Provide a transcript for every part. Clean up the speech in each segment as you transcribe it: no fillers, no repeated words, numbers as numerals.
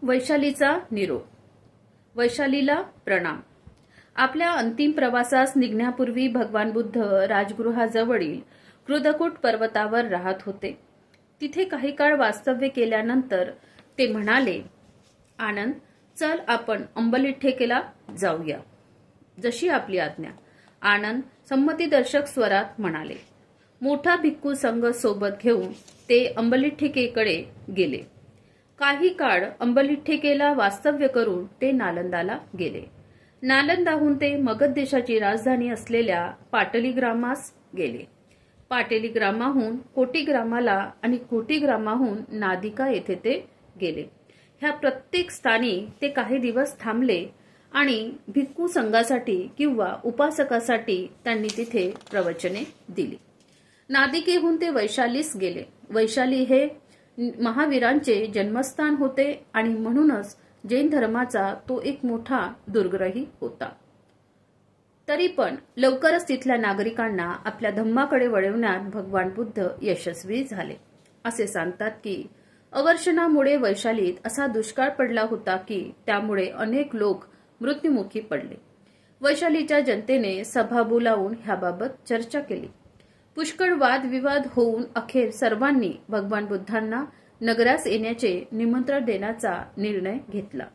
वैशालीचा निरोप. वैशालीला प्रणाम. आपल्या अंतिम प्रवासास निघण्यापूर्वी भगवान बुद्ध राजगृहाजवळील कृदकूट पर्वतावर राहत होते. तिथे काही काळ वास्तव्य केल्यानंतर ते म्हणाले, आनंद, चल आपण अंबलिठेकेला जाऊया. जशी आपली आज्ञा. आनंद संमतीदर्शक स्वरात म्हणाले. मोठा भिक्खू संघ सोबत घेऊन ते अंबलिठेकेकडे गेले. काही काळ अंबलिठेकेला वास्तव्य करून ते नालंदाला गेले. नालंदाहून ते मगध देशाची राजधानी असलेल्या पाटलीग्रामास गेले. पाटलीग्रामाहून कोटीग्रामाला आणि कोटीग्रामाहून नादिका येथे ते गेले. ह्या प्रत्येक स्थानी ते काही दिवस थांबले आणि भिक्खू संघासाठी किंवा उपासकासाठी त्यांनी तिथे प्रवचने दिली. नादिकेहून ते वैशालीस गेले. वैशाली हे महावीरांचे जन्मस्थान होते आणि म्हणूनच जैन धर्माचा तो एक मोठा दुर्ग्रही होता. तरी पण लवकरच तिथल्या नागरिकांना आपल्या धम्माकडे वळवण्यात भगवान बुद्ध यशस्वी झाले. असे सांगतात की अवर्षणामुळे वैशालीत असा दुष्काळ पडला होता की त्यामुळे अनेक लोक मृत्युमुखी पडले. वैशालीच्या जनतेने सभा बोलावून ह्याबाबत चर्चा केली. पुष्कळ वादविवाद होऊन अखेर सर्वांनी भगवान बुद्धांना नगरास येण्याचे निमंत्रण देण्याचा निर्णय घेतला.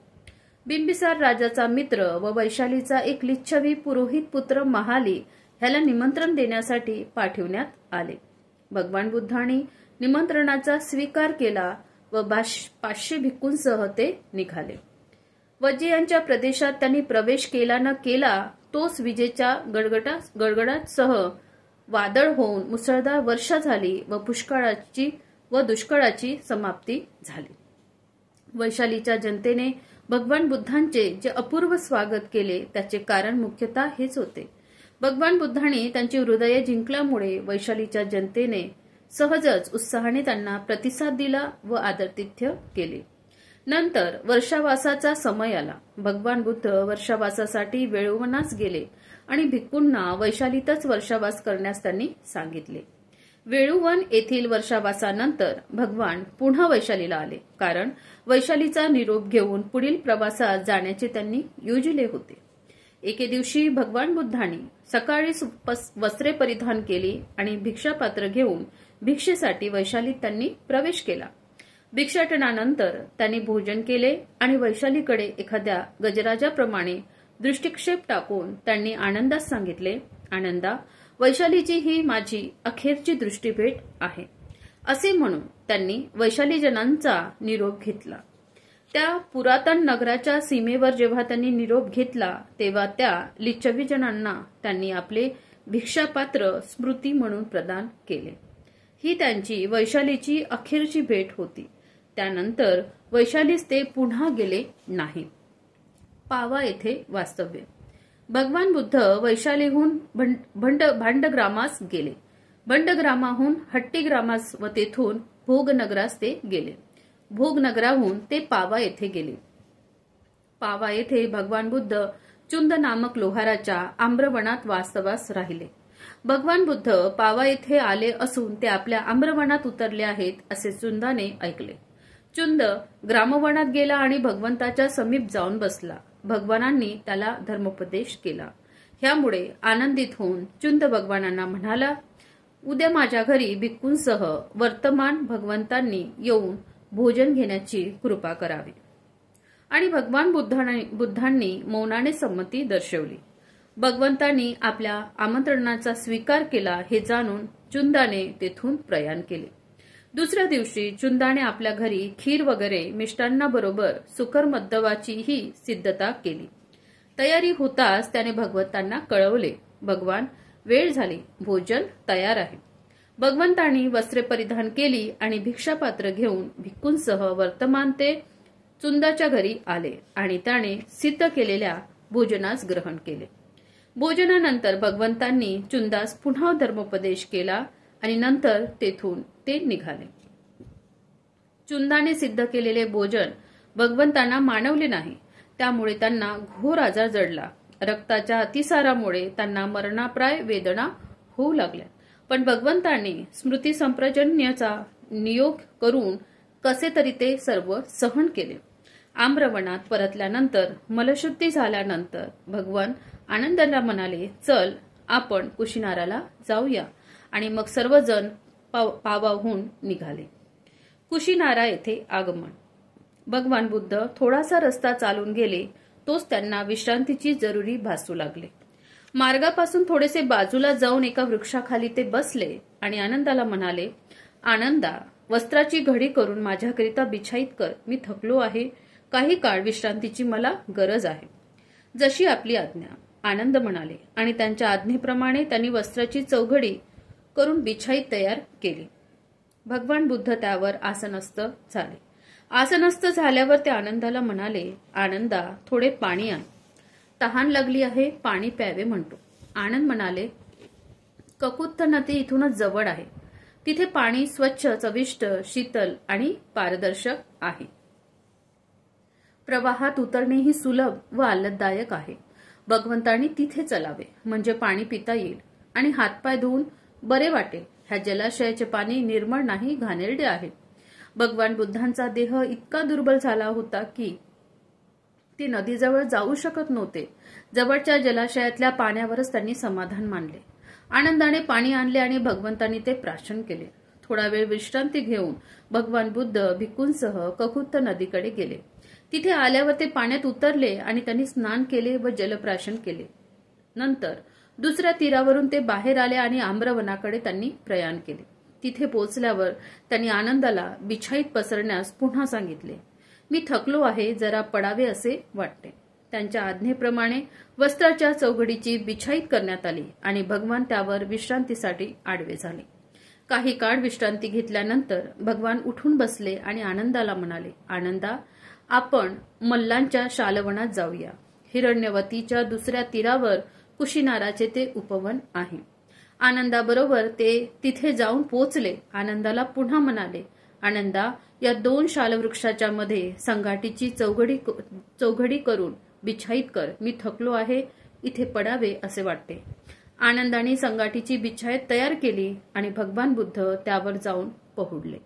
बिंबिसार राजाचा मित्र व वैशालीचा एक लिच्छवी पुरोहित पुत्र महाली ह्याला निमंत्रण देण्यासाठी पाठविण्यात आले. भगवान बुद्धांनी निमंत्रणाचा स्वीकार केला व 500 भिक्खूंसह ते निघाले. वज्जियांच्या प्रदेशात त्यांनी प्रवेश केला न केला तोच विजेच्या गडगडासह वादळ होऊन मुसळधार वर्षा झाली व दुष्काळाची समाप्ती झाली. वैशालीच्या जनतेने भगवान बुद्धांचे जे अपूर्व स्वागत केले त्याचे कारण मुख्यतः हेच होते. भगवान बुद्धांनी त्यांची हृदये जिंकल्यामुळे वैशालीच्या जनतेने सहजच उत्साहाने त्यांना प्रतिसाद दिला व आदरातिथ्य केले. नंतर वर्षावासाचा समय आला. भगवान बुद्ध वर्षावासासाठी वेळुवनास गेले आणि भिक्खूंना वैशालीतच वर्षावास करण्यास त्यांनी सांगितले. वेळुवन येथील वर्षावासानंतर भगवान पुन्हा वैशालीला आले, कारण वैशालीचा निरोप घेऊन पुढील प्रवासात जाण्याचे त्यांनी योजिले होते. एके दिवशी भगवान बुद्धांनी सकाळी वस्त्रे परिधान केली आणि भिक्षापात्र घेऊन भिक्षेसाठी वैशालीत त्यांनी प्रवेश केला. भिक्षाटनानंतर त्यांनी भोजन केले आणि वैशालीकडे एखाद्या गजराजाप्रमाणे दृष्टिक्षेप टाकून त्यांनी आनंदास सांगितले, आनंदा, वैशालीची ही माझी अखेरची दृष्टीभेट आहे. असे म्हणून त्यांनी वैशालीजनांचा निरोप घेतला. त्या पुरातन नगराच्या सीमेवर जेव्हा त्यांनी निरोप घेतला तेव्हा त्या लिच्छवीजनांना त्यांनी आपले भिक्षापात्र स्मृती म्हणून प्रदान केले. ही त्यांची वैशालीची अखेरची भेट होती. त्यानंतर वैशालीस ते पुन्हा गेले नाही. पावा येथे वास्तव्य. भगवान बुद्ध वैशालीहून भांडग्रामास गेले. भांडग्रामाहून हट्टीग्रामास व तेथून भोगनगरास ते गेले. भोगनगराहून ते पावा येथे गेले. पावा येथे भगवान बुद्ध चुंद नामक लोहाराच्या आम्रवनात वास्तवास राहिले. भगवान बुद्ध पावा येथे आले असून ते आपल्या आम्रवनात उतरले आहेत असे चुंदाने ऐकले. चुंद ग्रामवनात गेला आणि भगवंताच्या समीप जाऊन बसला. भगवानांनी त्याला धर्मोपदेश केला. ह्यामुळे आनंदित होऊन चुंद भगवानांना म्हणाला, उद्या माझ्या घरी भिक्खूंसह वर्तमान भगवंतांनी येऊन भोजन घेण्याची कृपा करावी. आणि भगवान बुद्धांनी मौनाने संमती दर्शवली. भगवंतांनी आपल्या आमंत्रणाचा स्वीकार केला हे जाणून चुंदाने तेथून प्रयाण केले. दुसऱ्या दिवशी चुंदाने आपल्या घरी खीर वगैरे मिष्टान्नाबरोबर सुकर मद्दवाचीही सिद्धता केली. तयारी होताच त्याने भगवंतांना कळवले, भगवान, वेळ झाली, भोजन तयार आहे. भगवंतांनी वस्त्रे परिधान केली आणि भिक्षापात्र घेऊन भिक्खूंसह वर्तमान ते चुंदाच्या घरी आले आणि त्याने सिद्ध केलेल्या भोजनास ग्रहण केले. भोजनानंतर भगवंतांनी चुंदास पुन्हा धर्मोपदेश केला आणि नंतर तेथून ते निघाले. चुंदाने सिद्ध केलेले भोजन भगवंतांना मानवले नाही. त्यामुळे त्यांना घोर आजार जडला. रक्ताच्या अतिसारामुळे त्यांना मरणाप्राय वेदना होऊ लागल्या. पण भगवंतांनी स्मृती संप्रजन्याचा नियोग करून कसे तरी ते सर्व सहन केले आम्रवनात परतल्यानंतर मलशुद्धी झाल्यानंतर भगवान आनंदाला म्हणाले, चल आपण कुशिनाराला जाऊया. आणि मग सर्वजण पावाहून निघाले. कुशिनारा येथे आगमन. भगवान बुद्ध थोडासा रस्ता चालून गेले तोच त्यांना विश्रांतीची जरुरी भासू लागले. मार्गापासून थोडेसे बाजूला जाऊन एका वृक्षाखाली ते बसले आणि आनंदाला म्हणाले, आनंदा, वस्त्राची घडी करून माझ्याकरिता बिछाईत कर. मी थकलो आहे. काही काळ विश्रांतीची मला गरज आहे. जशी आपली आज्ञा, आनंद म्हणाले. आणि त्यांच्या आज्ञेप्रमाणे त्यांनी वस्त्राची चौघडी करून बिछाईत तयार केली. भगवान बुद्ध त्यावर आसनस्थ झाले. आसनस्थ झाल्यावर ते आनंदाला म्हणाले, आनंदा, थोडे पाणी आण. तहान लागली आहे, पाणी प्यावे म्हणतो. आनंद म्हणाले, ककुत्थ नदी इथूनच जवळ आहे. तिथे पाणी स्वच्छ, चविष्ट, शीतल आणि पारदर्शक आहे. प्रवाहात उतरणेही सुलभ व आल्हाददायक आहे. भगवंतांनी तिथे चलावे, म्हणजे पाणी पिता येईल आणि हातपाय धुवून बरे वाटेल. ह्या जलाशयाचे पाणी निर्मळ नाही, घाणेरडे आहे. भगवान बुद्धांचा देह इतका दुर्बल झाला होता की ते नदीजवळ जाऊ शकत नव्हते. जवळच्या जलाशयातल्या पाण्यावरच त्यांनी समाधान मानले. आनंदाने पाणी आणले आणि भगवंतांनी ते प्राशन केले. थोडा वेळ विश्रांती घेऊन भगवान बुद्ध भिक्खूंसह ककुत्थ नदीकडे गेले. तिथे आल्यावर ते पाण्यात उतरले आणि त्यांनी स्नान केले व जलप्राशन केले. नंतर दुसऱ्या तीरावरून ते बाहेर आले आणि आम्रवनाकडे त्यांनी प्रयाण केले. तिथे पोहोचल्यावर त्यांनी आनंदाला बिछाईत पसरण्यास पुन्हा सांगितले. मी थकलो आहे, जरा पडावे असे वाटते. त्यांच्या आज्ञेप्रमाणे वस्त्राच्या चौघडीची बिछाईत करण्यात आली आणि भगवान त्यावर विश्रांतीसाठी आडवे झाले. काही काळ विश्रांती घेतल्यानंतर भगवान उठून बसले आणि आनंदाला म्हणाले, आनंदा, आपण मल्लांच्या शालवनात जाऊया. हिरण्यवतीच्या दुसऱ्या तीरावर कुशिनाराचे ते उपवन आहे. आनंदाबरोबर ते तिथे जाऊन पोचले. आनंदाला पुन्हा म्हणाले, आनंदा, या दोन शालवृक्षाच्या मध्ये संगाटीची चौघडी करून बिछाईत कर. मी थकलो आहे, इथे पडावे असे वाटते. आनंदाने संगाटीची बिछाईत तयार केली आणि भगवान बुद्ध त्यावर जाऊन पहुडले.